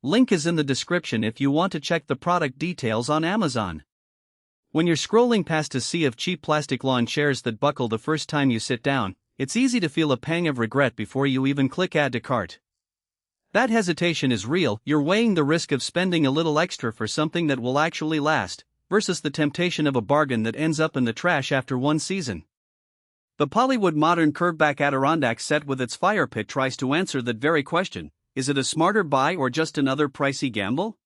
Link is in the description if you want to check the product details on Amazon. When you're scrolling past a sea of cheap plastic lawn chairs that buckle the first time you sit down, it's easy to feel a pang of regret before you even click add to cart. That hesitation is real. You're weighing the risk of spending a little extra for something that will actually last, versus the temptation of a bargain that ends up in the trash after one season. The POLYWOOD Modern Curveback Adirondack set with its fire pit tries to answer that very question. Is it a smarter buy or just another pricey gamble?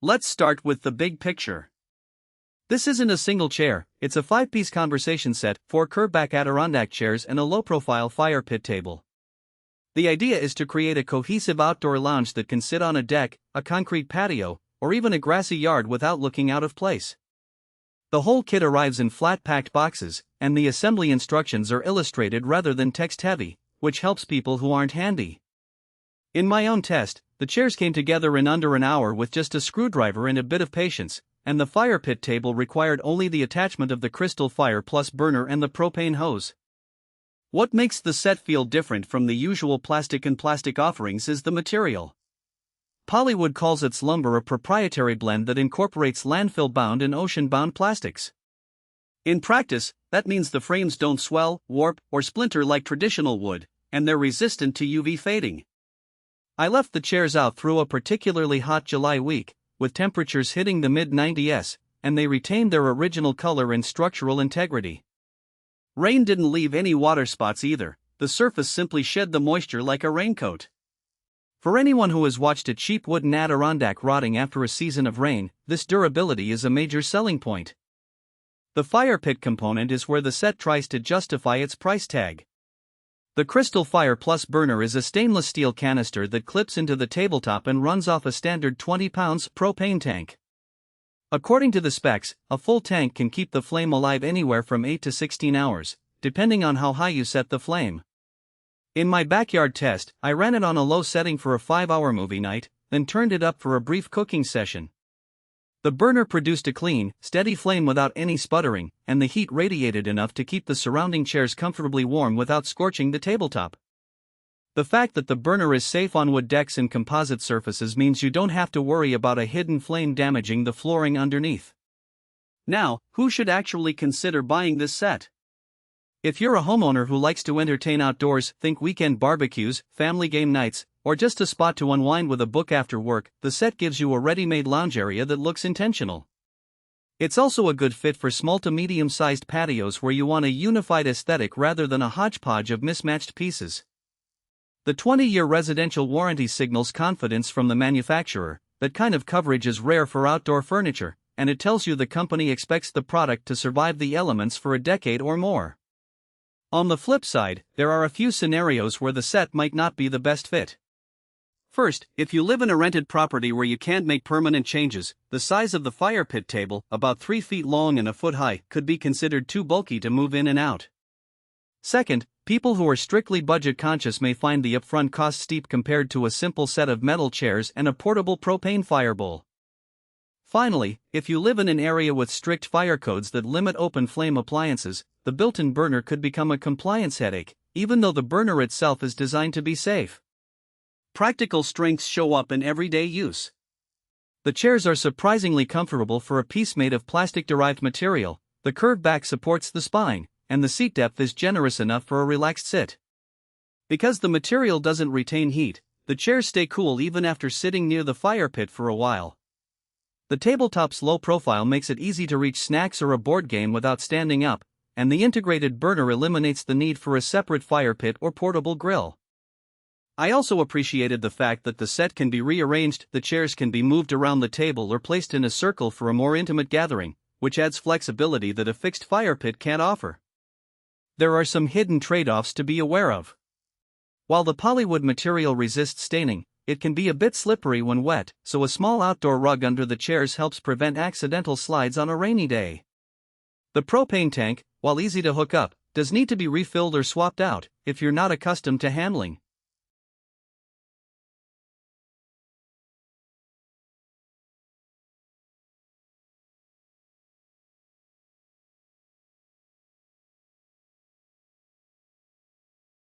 Let's start with the big picture. This isn't a single chair, it's a 5-piece conversation set, 4 Curveback Adirondack chairs and a low-profile fire pit table. The idea is to create a cohesive outdoor lounge that can sit on a deck, a concrete patio, or even a grassy yard without looking out of place. The whole kit arrives in flat-packed boxes, and the assembly instructions are illustrated rather than text-heavy, which helps people who aren't handy. In my own test, the chairs came together in under an hour with just a screwdriver and a bit of patience, and the fire pit table required only the attachment of the crystal fire plus burner and the propane hose. What makes the set feel different from the usual plastic offerings is the material. POLYWOOD calls its lumber a proprietary blend that incorporates landfill-bound and ocean-bound plastics. In practice, that means the frames don't swell, warp, or splinter like traditional wood, and they're resistant to UV fading. I left the chairs out through a particularly hot July week, with temperatures hitting the mid-90s, and they retained their original color and structural integrity. Rain didn't leave any water spots either, the surface simply shed the moisture like a raincoat. For anyone who has watched a cheap wooden Adirondack rotting after a season of rain, this durability is a major selling point. The fire pit component is where the set tries to justify its price tag. The Crystal Fire Plus burner is a stainless steel canister that clips into the tabletop and runs off a standard 20-pound propane tank. According to the specs, a full tank can keep the flame alive anywhere from 8 to 16 hours, depending on how high you set the flame. In my backyard test, I ran it on a low setting for a 5-hour movie night, then turned it up for a brief cooking session. The burner produced a clean, steady flame without any sputtering, and the heat radiated enough to keep the surrounding chairs comfortably warm without scorching the tabletop. The fact that the burner is safe on wood decks and composite surfaces means you don't have to worry about a hidden flame damaging the flooring underneath. Now, who should actually consider buying this set? If you're a homeowner who likes to entertain outdoors, think weekend barbecues, family game nights, or just a spot to unwind with a book after work, the set gives you a ready-made lounge area that looks intentional. It's also a good fit for small to medium-sized patios where you want a unified aesthetic rather than a hodgepodge of mismatched pieces. The 20-year residential warranty signals confidence from the manufacturer. That kind of coverage is rare for outdoor furniture, and it tells you the company expects the product to survive the elements for a decade or more. On the flip side, there are a few scenarios where the set might not be the best fit. First, if you live in a rented property where you can't make permanent changes, the size of the fire pit table, about 3 feet long and a foot high, could be considered too bulky to move in and out. Second, people who are strictly budget conscious may find the upfront cost steep compared to a simple set of metal chairs and a portable propane fire bowl. Finally, if you live in an area with strict fire codes that limit open flame appliances, the built-in burner could become a compliance headache, even though the burner itself is designed to be safe. Practical strengths show up in everyday use. The chairs are surprisingly comfortable for a piece made of plastic-derived material, the curved back supports the spine, and the seat depth is generous enough for a relaxed sit. Because the material doesn't retain heat, the chairs stay cool even after sitting near the fire pit for a while. The tabletop's low profile makes it easy to reach snacks or a board game without standing up, and the integrated burner eliminates the need for a separate fire pit or portable grill. I also appreciated the fact that the set can be rearranged, the chairs can be moved around the table or placed in a circle for a more intimate gathering, which adds flexibility that a fixed fire pit can't offer. There are some hidden trade-offs to be aware of. While the POLYWOOD material resists staining, it can be a bit slippery when wet, so a small outdoor rug under the chairs helps prevent accidental slides on a rainy day. The propane tank, while easy to hook up, does need to be refilled or swapped out if you're not accustomed to handling.